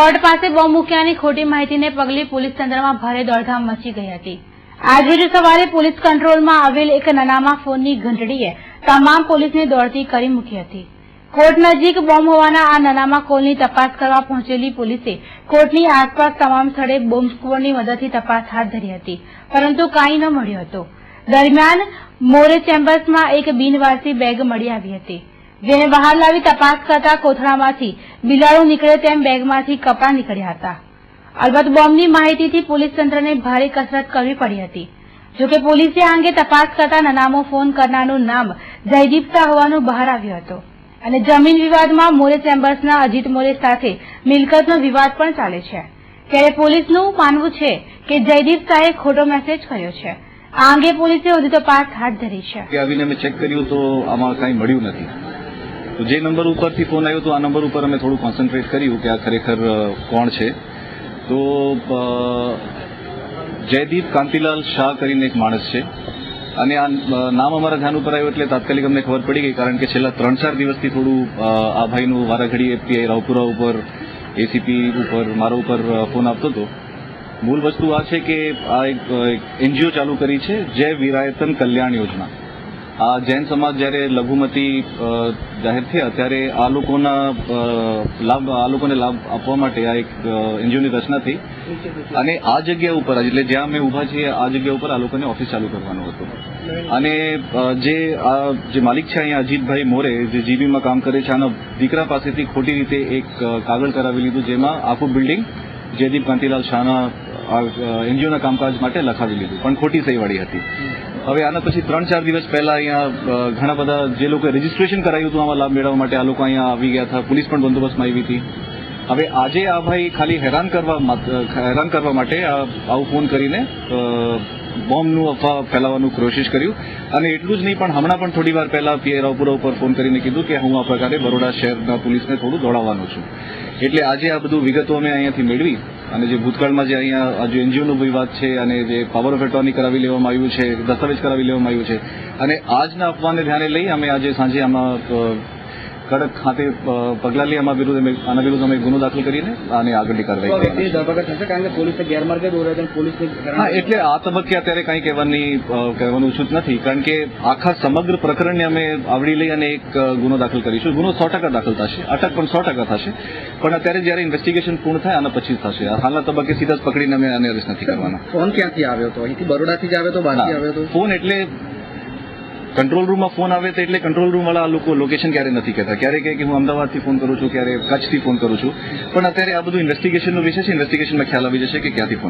Court પાસે bomb મૂક્યાની ખોટી માહિતીને પગલે પોલીસ તંત્રમાં ભારે દોડધામ મચી ગઈ હતી। આજરોજ સવારે પોલીસ કંટ્રોલમાં આવેલ એક નનામા ફોનની ઘંટડીએ તમામ પોલીસને દોડતી કરી મૂકી હતી। કોર્ટ નજીક બોમ્બ હોવાના આ નનામા કોલની તપાસ કરવા પહોંચેલી પોલીસે કોર્ટની આસપાસ તમામ સ્થળે બોમ્બ સ્ક્વોડની મદદથી તપાસ હાથ ધરી હતી, પરંતુ કાંઈ ન મળ્યો હતો। દરમિયાન મોરે ચેમ્બર્સમાં એક બિનવારસી બેગ મળી આવી હતી, જેને બહાર લાવી તપાસ કરતા કોથળામાંથી બિલાડું નીકળે તેમ બેગમાંથી કપડાં નીકળ્યા હતા। અલબત્ત બોમ્બની માહિતીથી પોલીસ તંત્રને ભારે કસરત કરવી પડી હતી। જોકે પોલીસે આ અંગે તપાસ કરતા નનામો ફોન કરનારનું નામ જયદીપ શાહ હોવાનું બહાર આવ્યું હતું અને જમીન વિવાદમાં મોરે ચેમ્બર્સના અજીત મોરે સાથે મિલકતનો વિવાદ પણ ચાલે છે। ત્યારે પોલીસનું માનવું છે કે જયદીપ શાહે ખોટો મેસેજ કર્યો છે। આ અંગે પોલીસે વધુ તપાસ હાથ ધરી છે। આવીને અમે ચેક કર્યું તો આમાં કંઈ મળ્યું નથી। તો જે નંબર ઉપરથી ફોન આવ્યો તો આ નંબર ઉપર અમે થોડું કોન્સન્ટ્રેટ કર્યું કે આ ખરેખર કોણ છે। તો જયદીપ કાંતિલાલ શાહ કરીને એક માણસ છે અને આ નામ અમારા ધ્યાન ઉપર આવ્યું એટલે તાત્કાલિક અમને ખબર પડી ગઈ, કારણ કે છેલ્લા 3-4 દિવસથી થોડું આ ભાઈનું વારાઘડી એફપીઆઈ રાવપુરા ઉપર, એસીપી ઉપર, મારા ઉપર ફોન આવતો હતો। મૂળ વસ્તુ આ છે કે આ એક એનજીઓ ચાલુ કરી છે, જય વિરાયતન કલ્યાણ યોજના। આ જૈન સમાજ જ્યારે લઘુમતી જાહેર થયા ત્યારે આ લોકોને લાભ આપવા માટે આ એક એનજીઓની રચના થઈ અને આ જગ્યા ઉપર એટલે જ્યાં અમે ઊભા છીએ આ જગ્યા ઉપર આ લોકોને ઓફિસ ચાલુ કરવાનું હતું। અને જે માલિક છે અહીંયા અજીતભાઈ મોરે, જે જીબીમાં કામ કરે છે, આના દીકરા પાસેથી ખોટી રીતે એક કાગળ કરાવી લીધું, જેમાં આખું બિલ્ડિંગ જયદીપ કાંતિલાલ શાહના એનજીઓના કામકાજ માટે લખાવી લીધું, પણ ખોટી સહીવાળી હતી। હવે આના પછી 3-4 દિવસ પહેલા અહીંયા ઘણા બધા જે લોકોએ રજીસ્ટ્રેશન કરાવ્યું હતું આમાં લાભ મેળવવા માટે, આ લોકો અહીંયા આવી ગયા હતા, પોલીસ પણ બંદોબસ્તમાં આવી હતી। હવે આજે આ ભાઈ ખાલી હેરાન કરવા માટે આવું ફોન કરીને બોમ્બનું અફવા ફેલાવવાનું કોશિશ કર્યું। અને એટલું જ નહીં, પણ હમણાં પણ થોડી વાર પહેલા પીઆઈ રાવપુરા ઉપર ફોન કરીને કીધું કે હું આ પ્રકારે બરોડા શહેરના પોલીસને થોડું દોડાવવાનો છું। એટલે આજે આ બધું વિગતો અમે અહીંયાથી મેળવી અને જે ભૂતકાળમાં જે અહીંયા જે એનજીઓનો વિવાદ છે અને જે પાવર ઓફ એટર્ની કરાવી લેવામાં આવ્યું છે, દસ્તાવેજ કરાવી લેવામાં આવ્યું છે, અને આજના અફવાને ધ્યાને લઈ અમે આજે સાંજે આમાં કડક ખાતે પગલાં લઈ આના વિરુદ્ધ અમે ગુનો દાખલ કરીને આને આગળની કાર્યવાહી કરી। હા, એટલે આ તબક્કે અત્યારે કંઈ કહેવાનું ઉચિત નથી, કારણ કે આખા સમગ્ર પ્રકરણને અમે આવરી લઈ અને એક ગુનો દાખલ કરીશું। ગુનો 100% દાખલ થશે, અટક પણ 100% થશે, પણ અત્યારે જયારે ઇન્વેસ્ટિગેશન પૂર્ણ થાય આના પછી થશે। હાલના તબક્કે સીધા જ પકડીને અમે આને અરેસ્ટ નથી કરવાના। ફોન ક્યાંથી આવ્યો હતો? અહીંથી બરોડાથી જ આવ્યો હતો, બહારથી આવ્યો હતો? ફોન એટલે કંટ્રોલ રૂમમાં ફોન આવે તો એટલે કંટ્રોલ રૂમ વાળા લોકો લોકેશન ક્યારે નથી કહેતા, ક્યારે કહે કે હું અમદાવાદથી ફોન કરું છું, ક્યારે કચ્છથી ફોન કરું છું, પણ અત્યારે આ બધું ઇન્વેસ્ટિગેશનનો વિષય છે, ઇન્વેસ્ટિગેશનમાં ખ્યાલ આવી જશે કે ક્યાંથી ફોન આવ્યો।